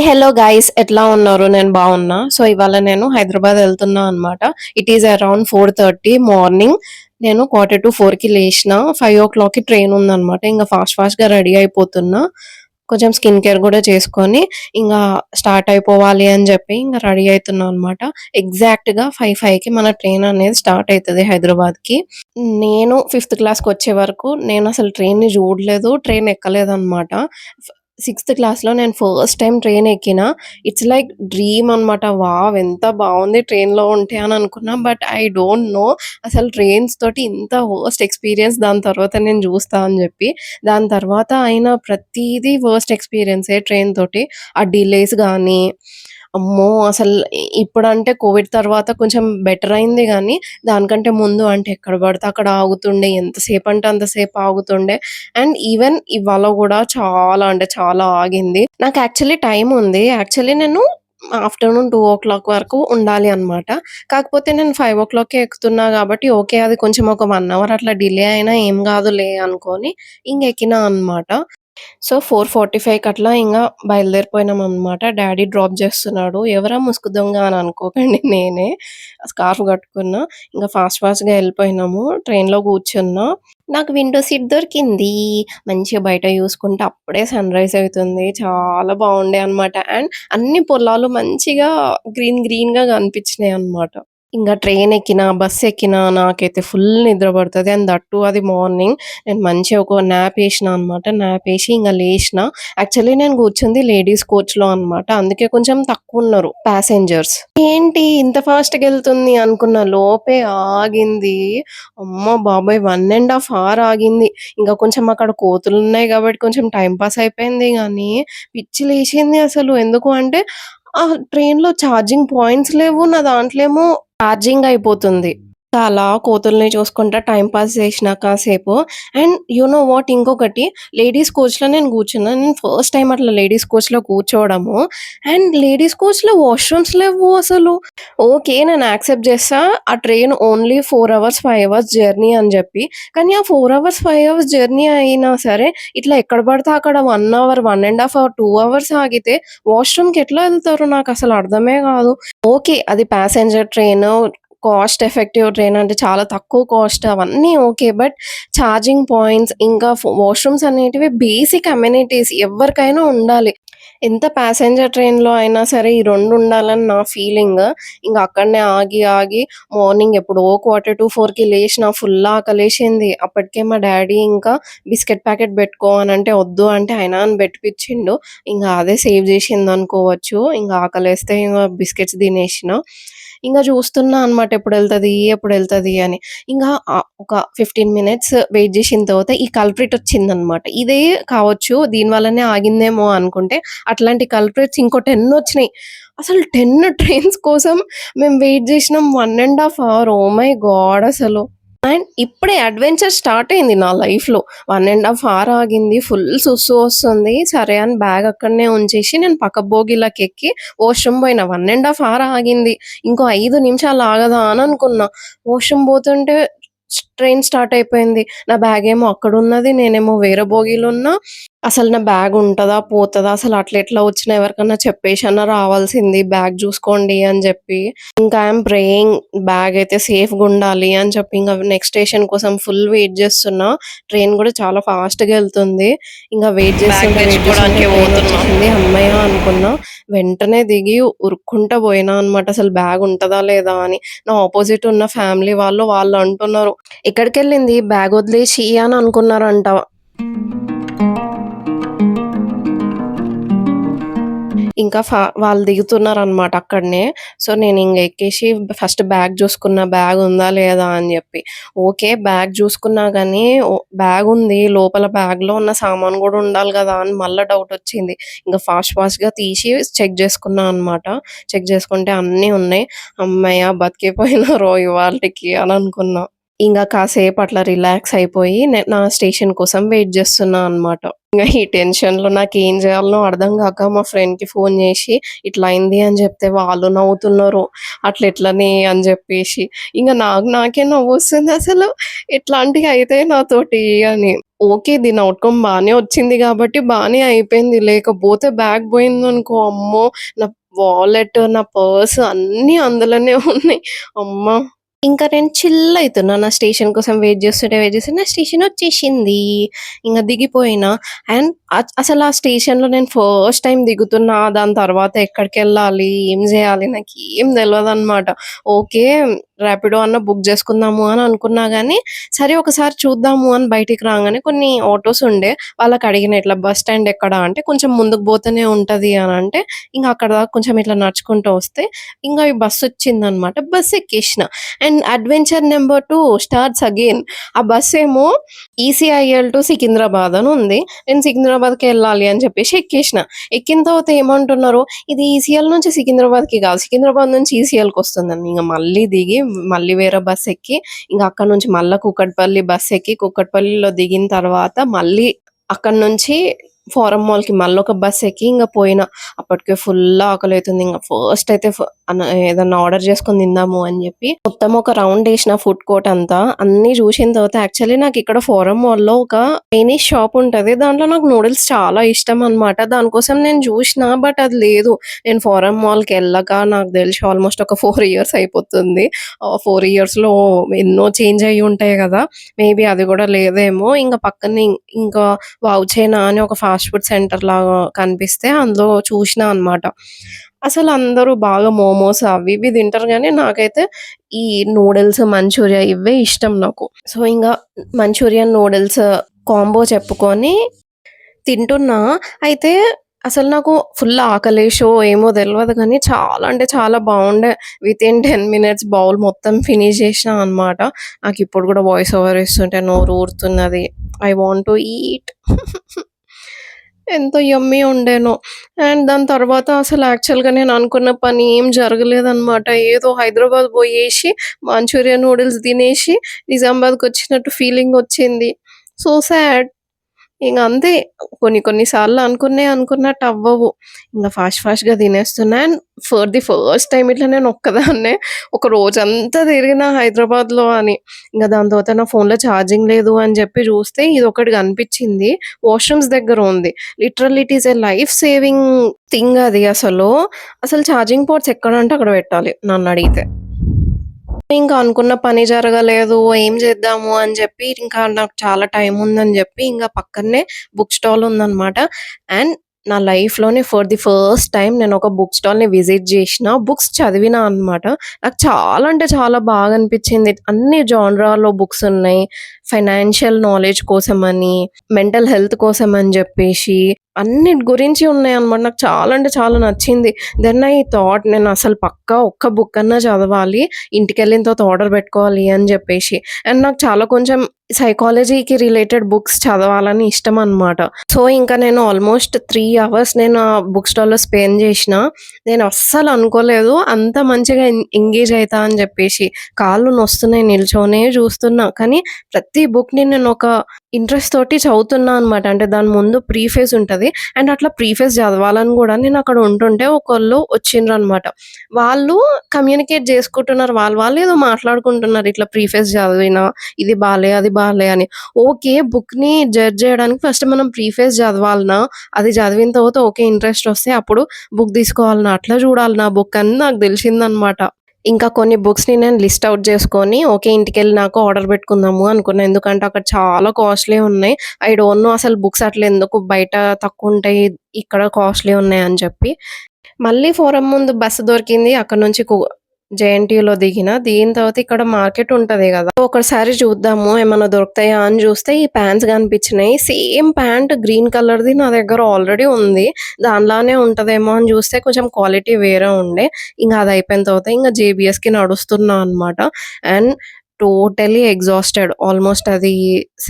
Hello guys, ఎట్లా ఉన్నారు? నేను బాగున్నా. సో ఇవాళ నేను హైదరాబాద్ వెళ్తున్నా అనమాట. It is around 4:30 morning. నేను 3:45కి లేచిన. 5 o'clockకి ట్రైన్ ఉందన్నమాట. ఇంకా ఫాస్ట్ గా రెడీ అయిపోతున్నా. కొంచెం స్కిన్ కేర్ కూడా చేసుకొని ఇంకా స్టార్ట్ అయిపోవాలి అని చెప్పి ఇంకా రెడీ అవుతున్నా అనమాట. ఎగ్జాక్ట్ గా 5:05కి మన ట్రైన్ అనేది స్టార్ట్ అవుతుంది హైదరాబాద్ కి. నేను 5th క్లాస్కి వచ్చే వరకు నేను అసలు ట్రైన్ ని చూడలేదు, ట్రైన్ ఎక్కలేదు అనమాట. 6th క్లాస్లో నేను ఫస్ట్ టైం ట్రైన్ ఎక్కిన. ఇట్స్ లైక్ డ్రీమ్ అనమాట. వావ్, ఎంత బాగుంది ట్రైన్లో ఉంటే అని అనుకున్నా. బట్ ఐ డోంట్ నో అసలు ట్రైన్స్ తోటి ఇంత వర్స్ట్ ఎక్స్పీరియన్స్ దాని తర్వాత నేను చూస్తా అని చెప్పి. దాని తర్వాత అయిన ప్రతిదీ వర్స్ట్ ఎక్స్పీరియన్సే ట్రైన్ తోటి. ఆ డిలేస్ కానీ, అమ్మో అసలు ఇప్పుడంటే కోవిడ్ తర్వాత కొంచెం బెటర్ అయింది గానీ, దానికంటే ముందు అంటే ఎక్కడ పడితే అక్కడ ఆగుతుండే. ఎంతసేపు అంటే అంతసేపు ఆగుతుండే. అండ్ ఈవెన్ ఇవాళ గూడా చాలా అంటే చాలా ఆగింది. నాకు యాక్చువల్లీ టైమ్ ఉంది. యాక్చువల్లీ నేను ఆఫ్టర్‌నూన్ 2:00 వరకు ఉండాలి అనమాట. కాకపోతే నేను 5:00కే ఎక్కుతున్నా గాబట్టి ఓకే. అది కొంచెం ఒక 1 అవర్ అట్లా డిలే అయినా ఏం గాదులే అనుకోని ఇంగెక్కినా అనమాట. సో 4:45కి అట్లా ఇంగా బయలుదేరిపోయినామనమాట. Daddy drop జేస్తున్నాడు. ఎవరా ముసుగు దొంగ అని అనుకోకండి, నేనే. స్కార్ఫ్ కట్టుకున్నా. ఇంక ఫాస్ట్‌గా ఎళ్ళిపోయినాము. ట్రైన్‌లో కూర్చున్నా. నాకు విండో సీట్ దొరికింది. మంచిగా బయట చూసుకుంటే అప్పుడే సన్‌రైజ్ అవుతుంది. చాలా బావుండే అనమాట. అండ్ అన్ని పొలాలు మంచిగా గ్రీన్‌గా కనిపించినాయన్నమాట. ఇంగ ట్రైనెక్కినా, బస్సెక్కినా నాకైతే ఫుల్ నిద్ర పడతది. అండ్ దట్ టూ అది మార్నింగ్. నేను మంచిగా ఒక న్యాప్ ఏసినా అనమాట. న్యాప్ ఏసి ఇంగ లేషినా. యాక్చువల్లీ నేను కూర్చుంది లేడీస్ కోచ్‌లో అనమాట. అందుకే కొంచెం తక్కువున్నారు ప్యాసింజర్స్. ఏంటి ఇంత ఫాస్ట్‌గెళ్తుంది అనుకున్న లోపే ఆగింది. అమ్మ బాబోయ్! 1 ½ అవర్ ఆగింది. ఇంక కొంచెం అక్కడ కోతులున్నాయి కాబట్టి కొంచెం టైమ్ పాస్ అయిపోయింది గానీ, పిచ్చి లేషింది అసలు. ఎందుకు అంటే ట్రైన్‌లో ఛార్జింగ్ పాయింట్స్ లేవు. నా దాంట్లో ఏమో ఛార్జింగ్ అయిపోతుంది. అలా కోతుల్ని చూసుకుంటా టైమ్ పాస్ చేసినా కాసేపు. అండ్ యూ నో వాట్, ఇంకొకటి, లేడీస్ కోచ్‌లో నేను కూర్చున్నా. నేను ఫస్ట్ టైమ్ అట్లా లేడీస్ కోచ్‌లో కూర్చోవడము. అండ్ లేడీస్ కోచ్‌లో వాష్‌రూమ్స్ లేవు అసలు. ఓకే. నేను యాక్సెప్ట్ చేస్తా. ఆ train only 4 hours, 5 hours journey అని చెప్పి. కానీ ఆ 4 అవర్స్, 5 అవర్స్ జర్నీ అయినా సరే ఇట్లా ఎక్కడ పడితే అక్కడ 1 అవర్, 1 ½ అవర్, 2 అవర్స్ ఆగితే వాష్‌రూమ్‌కి ఎట్లా ఎళ్తారు? నాకసలు అర్థమే కాదు. ఓకే. అది passenger train, cost effective train అంటే చాలా తక్కువ కాస్ట్ అవన్నీ ఓకే. బట్ ఛార్జింగ్ పాయింట్స్ ఇంకా వాష్‌రూమ్స్ అనేటివి బేసిక్ అమ్యూనిటీస్ ఎవ్వరికైనా ఉండాలి. ఎంత ప్యాసింజర్ ట్రైన్‌లో అయినా సరే ఈ 2 ఉండాలని నా ఫీలింగ్. ఇంక అక్కడనే ఆగి మార్నింగ్ ఎప్పుడో 3:45కి లేషిన. ఫుల్ ఆకలేసింది. అప్పటికే మా డ్యాడీ ఇంకా బిస్కెట్ ప్యాకెట్ పెట్టుకో అనంటే వద్దు అంటే అయినా అని పెట్టిపిచ్చిండు. ఇంగ అదే సేవ్ చేసిందనుకోవచ్చు. ఇంగ ఆకలేస్తే ఇంగ బిస్కెట్స్ తినేషిన. ఇంగ చూస్తున్నా అనమాట ఎప్పుడెళ్తది అని. ఇంగా ఒక 15 మినిట్స్ వెయిట్ చేసిన తర్వాత ఈ కల్ప్రిట్ వచ్చిందనమాట. ఇదే కావచ్చు, దీని వల్లనే ఆగిందేమో అనుకుంటే అట్లాంటి కల్ప్రిట్స్ ఇంకో 10 వచ్చినాయి. అసలు 10 ట్రైన్స్ కోసం మేము వెయిట్ చేసినాం 1 ½ అవర్. ఓహ్ మై గాడ్ అసలు. అండ్ ఇప్పుడే అడ్వెంచర్ స్టార్ట్ అయింది నా లైఫ్‌లో. 1 ½ అవర్ ఆగింది. ఫుల్ సుస్సు వస్తుంది. సరే అని బ్యాగ్ అక్కడనే ఉంచేసి నేను పక్క బోగీలకెక్కి వాష్‌రూమ్ పోయినా. 1 ½ అవర్ ఆగింది. ఇంకో 5 నిమిషాలు ఆగదా అని అనుకున్నా. వాష్‌రూమ్ పోతుంటే ట్రైన్ స్టార్ట్ అయిపోయింది. నా బ్యాగేమో అక్కడున్నది. నేనేమో వేరే బోగీలో ఉన్నా. అసలు నా బ్యాగ్ ఉంటదా? పోతదా? అసలు అట్లెట్లా వచ్చినా ఎవరికన్నా చెప్పేసన్నా రావాల్సింది బ్యాగ్ చూసుకోండి అని జెప్పి. ఇంకా ఐయామ్ ప్రేయింగ్ బ్యాగ్ అయితే సేఫ్‌గుండాలి అని చెప్పి ఇంక నెక్స్ట్ స్టేషన్ కోసం ఫుల్ వెయిట్ జేస్తున్నా. ట్రైన్ గూడా చాలా ఫాస్ట్‌గా ఎళ్తుంది. ఇంగ బ్యాగ్ వెయిట్ చేస్తుంటే తెచ్చుకోవడానికే ట్రైన్ పోతున్నా. వచ్చేసింది. హమ్మయ్య అనుకున్నా. వెంటనే దిగి ఉరుక్కుంటా పోయినా అనమాట. అసలు బ్యాగ్ ఉంటదా? లేదా? అని. నా అపోజిట్ ఉన్న ఫ్యామిలీ వాళ్ళు అంటున్నారు, "ఎక్కడికెళ్ళింది బ్యాగ్ వదిలేసి" అని అనుకున్నారంట. ఇంకా వాళ్ళు దిగుతున్నారనమాట అక్కడనే. సో, నేనింగ ఎక్కేసి ఫస్ట్ బ్యాగ్ జూసుకున్నా. బ్యాగ్ ఉందా? లేదా? అని జెప్పి. ఓకే. బ్యాగ్ జూసుకున్నా గానీ బ్యాగుంది. లోపల బ్యాగ్‌లో ఉన్న సామాను గూడా ఉండాలి గదా! అని మళ్ళా డౌటొచ్చింది. ఇంక ఫాస్ట్‌గా తీసి చెక్ జేసుకున్నా అనమాట. చెక్ జేసుకుంటే అన్నీ ఉన్నాయి. హమ్మయ్య! బతికిపోయినా ఇవాల్టికి అని అనుకున్నా. ఇంగ కాసేపు అట్లా రిలాక్స్ అయిపోయి నా స్టేషన్ కోసం వెయిట్ జేస్తున్నా అనమాట. ఇంగ ఈ టెన్షన్‌లో నాకేం జేయాలనో అర్థం గాక మా ఫ్రెండ్‌కి ఫోను జేసి ఇట్లా అయింది అని జెప్తే వాళ్ళు నవ్వుతున్నారు. అట్లెట్లని అని జెప్పేసి. ఇంగ నాకే నవ్వొస్తుంది అసలు. ఇట్లాంటియి అయితాయి నాతోటి అని. ఓకే. దీని ఔట్‌కమ్ బానే వచ్చింది గాబట్టి బానే అయిపోయింది. లేకపోతే బ్యాగ్ పోయిందనుకో అమ్మో! నా వాలెట్, నా పర్స్ అన్నీ అందులోనే ఉన్నాయి. అమ్మ! ఇంకా నేను చిల్ అయితున్నా. నా స్టేషన్ కోసం వెయిట్ చేస్తుంటే నా స్టేషన్ వచ్చేసింది. ఇంగ దిగిపోయినా. అండ్ అసలు ఆ స్టేషన్‌లో నేను ఫస్ట్ టైమ్ దిగుతున్నా. దాని తర్వాత ఎక్కడికెళ్ళాలి? ఏం జేయాలి? నాకేం తెలవదనమాట. ఓకే. ర్యాపిడో అన్నా బుక్ జేసుకుందాము అని అనుకున్నా గానీ, సరే ఒకసారి చూద్దాము అని బయటికి రాంగానే కొన్ని ఆటోస్ ఉండే. వాళ్ళకడిగిన ఇట్లా బస్ స్టాండ్ ఎక్కడ అంటే, కొంచెం ముందుకు పోతేనే ఉంటది అనంటే, ఇంగ అక్కడ దాకా కొంచెం ఇట్లా నడుచుకుంటూ వస్తే, ఇంగ ఈ బస్సొచ్చిందనమాట. బస్ ఎక్కేసిన. And adventure number 2 starts again. ఆ బస్సేమో ఈసీఐఎల్ టు సికింద్రాబాద్ అని ఉంది. నేను సికింద్రాబాద్‌కెళ్ళాలి అని చెప్పేసి ఎక్కేసిన. ఎక్కిన తర్వాత ఏమంటున్నారు, ఇది ఈసీఎల్ నుంచి సికింద్రాబాద్‌కి కాదు, సికింద్రాబాద్ నుంచి ఈసీఎల్‌కొస్తుందని. ఇంగ మళ్ళీ దిగి, మళ్ళీ వేరే బస్ ఎక్కి, ఇంగ అక్కడి నుంచి మళ్ళా కూకట్పల్లి బస్ ఎక్కి, కూకట్పల్లిలో దిగిన తర్వాత మళ్ళీ అక్కడి నుంచి ఫారమ్ మాల్‌కి మళ్ళొక బస్ ఎక్కి ఇంగ పోయిన. అప్పటికే ఫుల్ ఆకలైతుంది. ఇంగ ఫస్ట్ అయితే ఏదన్నా ఆర్డర్ చేసుకొని తిందాము అని చెప్పి మొత్తం ఒక రౌండ్ ఏసిన ఫుడ్ కోర్ట్ అంతా. అన్నీ చూసిన తర్వాత యాక్చువల్లీ నాకిక్కడ ఫారమ్ మాల్‌లో ఒక చైనీస్ షాప్ ఉంటది. దాంట్లో నాకు నూడిల్స్ చాలా ఇష్టం అన్నమాట. దానికోసం నేను చూషినా బట్ అది లేదు. నేను ఫారమ్ మాల్‌కెళ్ళక నాకు తెలిసి ఆల్‌మోస్ట్ ఒక 4 ఇయర్స్ అయిపోతుంది. 4 ఇయర్స్‌లో ఎన్నో చేంజ్ అయ్యి ఉంటాయి గదా! మేబీ అది గూడా లేదేమో. ఇంగ పక్కనే ఇంకా వౌచైనా అని ఒక ఫాస్ట్ ఫుడ్ సెంటర్ లాగా కనిపిస్తే అందులో చూషినా అనమాట. అసలందరూ బాగా మోమోస్ అవి ఇవి తింటారు గానీ, నాకైతే ఈ నూడిల్స్, మంచూరియా ఇవే ఇష్టం నాకు. సో, ఇంగ మంచూరియన్, నూడిల్స్ కాంబో చెప్పుకొని తింటున్నా. అయితే అసలు నాకు ఫుల్ ఆకలేషో ఏమో తెలవదు గానీ, చాలా అంటే చాలా బావుండే. వితిన్ 10 మినిట్స్ బౌల్ మొత్తం ఫినిష్ చేషినా అనమాట. నాకిప్పుడు గూడా వాయిస్ ఓవర్ ఇస్తుంటే నోరు ఊరుతున్నది. I want to eat. ఎంత యమ్మీ ఉండేనో. అండ్ దాని తర్వాత అసలు యాక్చువల్‌గా నేను అనుకున్న పని ఏం జరగలేదనమాట. ఏదో హైదరాబాద్ బోయేషి మంచూరియన్ నూడిల్స్ తినేషి నిజామాబాద్‌కొచ్చినట్టు ఫీలింగొచ్చింది. So sad. ఇంగ అంతే. కొన్ని కొన్ని సార్లు అనుకున్నయి అనుకున్నట్టు అవ్వవు. ఇంగ ఫాస్ట్‌గా తినేస్తున్నా. And for the first time ఇట్లా నేను ఒక్కదాన్నే ఒక రోజంతా తిరిగిన హైదరాబాద్‌లో అని. ఇంగ దాని తర్వాత నా ఫోన్‌లో ఛార్జింగ్ లేదు అని జెప్పి జూస్తే ఇదొకటి గనిపిచ్చింది. వాష్‌రూమ్స్ దగ్గర ఉంది. Literally it is a life saving thing అది అసలు. అసలు ఛార్జింగ్ పోర్ట్స్ ఎక్కడంటే అక్కడ పెట్టాలి నన్నడిగితే. ఇంకా అనుకున్న పని జరగలేదు. ఏం చేద్దాము అని జెప్పి, ఇంకా నాకు చాలా టైముందని జెప్పి, ఇంగ పక్కనే బుక్ స్టాల్ ఉందనమాట. అండ్ నా లైఫ్‌లోనే ఫర్ ది ఫస్ట్ టైమ్ నేనొక బుక్ స్టాల్‌ని విజిట్ జేషిన. బుక్స్ చదివినా అనమాట. నాకు చాలా అంటే చాలా బాగా అనిపిచ్చింది. అన్ని జానరాలో బుక్స్ ఉన్నాయి. ఫైనాన్షియల్ నాలెడ్జ్ కోసమని, మెంటల్ హెల్త్ కోసమని జెప్పేసి, అన్నిటి గురించి ఉన్నాయన్నమాట. నాకు చాలా అంటే చాలా నచ్చింది. దెన్ ఐ థాట్ నేనసలు పక్కా ఒక్క బుక్ అన్నా చదవాలి. ఇంటికెళ్ళిన తర్వాత ఆర్డర్ పెట్టుకోవాలి అని జెప్పేసి. అండ్ నాకు చాలా కొంచెం సైకాలజీకి రిలేటెడ్ బుక్స్ చదవాలని ఇష్టమనమాట. సో, ఇంకా నేను ఆల్‌మోస్ట్ 3 అవర్స్ నేను ఆ బుక్ స్టాల్‌లో స్పెండ్ జేషిన. నేను అస్సలు అనుకోలేదు అంత మంచిగా ఎంగేజ్ అయితా అని జెప్పేసి. కాళ్ళు నొస్తున్నాయి నిల్చొనే జూస్తున్నా. కానీ ప్రతి బుక్‌ని నేనొక ఇంట్రెస్ట్ తోటి చదువుతున్నా అనమాట. అంటే దాని ముందు ప్రీఫేస్ ఉంటది. అండ్ అట్లా ప్రీఫేస్ చదవాలని గూడా నేనక్కడ ఉంటుంటే ఒకళ్ళు వచ్చిండ్రనమాట. వాళ్ళు కమ్యూనికేట్ జేసుకుంటున్నారు. వాళ్ళు ఏదో మాట్లాడుకుంటున్నారు. ఇట్లా ప్రీఫేస్ చదివినా, ఇది బాలే, అది బాలే అని. ఓకే. బుక్‌ని జడ్జ్ జేయడానికి ఫస్ట్ మనం ప్రీఫేస్ చదవాలనా? అది చదివిన తర్వాత ఓకే. ఇంట్రెస్ట్ వస్తే అప్పుడు బుక్ తీసుకోవాలనా? అట్లా చూడాలనా బుక్ అని నాకు తెలిసిందనమాట. ఇంకా కొన్ని బుక్స్‌ని నేను లిస్ట్ ఔట్ చేసుకొని, ఓకే. ఇంటికెళ్ళినాక ఆర్డర్ పెట్టుకుందాము అనుకున్నా. ఎందుకంటే అక్కడ చాలా కాస్ట్‌లీ ఉన్నాయి. ఐ డోంట్ నో అసలు బుక్స్ అట్లెందుకు బయట తక్కువుంటాయి, ఇక్కడ కాస్ట్‌లీ ఉన్నాయని చెప్పి. మళ్ళీ ఫోరం ముందు బస్సు దొరికింది. అక్కడి నుంచి జేఎన్‌టీయూలో దిగిన. దిగిన తర్వాత ఇక్కడ మార్కెట్ ఉంటది గదా! ఒకసారి చూద్దాము ఏమన్నా దొరుకుతాయా అని చూస్తే ఈ ప్యాంట్స్ కనిపించినాయి. సేమ్ ప్యాంట్ గ్రీన్ కలర్‌ది నా దగ్గర ఆల్రెడీ ఉంది. దానిలానే ఉంటదేమో అని చూస్తే కొంచెం క్వాలిటీ వేరే ఉండే. ఇంగ అది అయిపోయిన తర్వాత ఇంగ జేబీఎస్‌కి నడుస్తున్నా అనమాట. And totally exhausted. ఆల్‌మోస్ట్ అది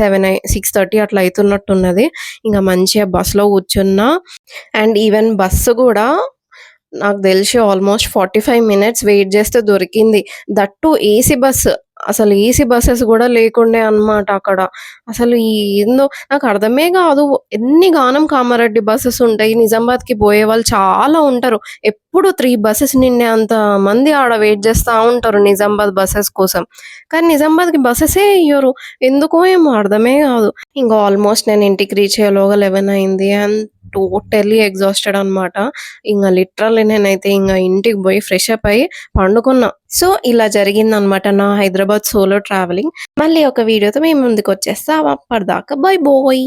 6:30 అట్లా అయితున్నట్టున్నది. ఇంగ మంచిగా బస్‌లో కూర్చున్నా. అండ్ ఈవెన్ బస్సు గూడా నాకు తెలిసి ఆల్‌మోస్ట్ 45 మినిట్స్ వెయిట్ జేస్తే దొరికింది. That two AC bus. అసలు ఏసీ బసెస్ గూడా లేకుండే అన్నమాట అక్కడ. అసలు ఏందో నాకర్థమే గాదు. ఎన్ని గానం కామారెడ్డి బసెస్ ఉంటాయి. నిజామాబాద్‌కి పోయేవాళ్ళు చాలా ఉంటారు. ఎప్పుడు 3 బసెస్ నిండేంత మంది ఆడ వెయిట్ జేస్తా ఉంటారు నిజామాబాద్ బసెస్ కోసం. కానీ నిజామాబాద్‌కి బసెసే ఎయ్యరు. ఎందుకో ఏమో అర్థమే గాదు. ఇంక ఆల్‌మోస్ట్ నేను ఇంటికి రీచ్ అయ్యేలోగా 11 అయింది. అండ్ టోటల్లీ ఎగ్జాస్టెడ్ అనమాట. ఇంగ లిటరల్లీ నేనైతే ఇంటికి బోయి ఫ్రెష్ అప్ అయ్యి పండుకున్నా. సో, ఇలా జరిగిందనమాట నా హైదరాబాద్ సోలో ట్రావెలింగ్. మళ్ళీ ఒక వీడియోతో మీ ముందుకొచ్చేస్తా. అప్పటిదాకా బాయ్ బాయ్.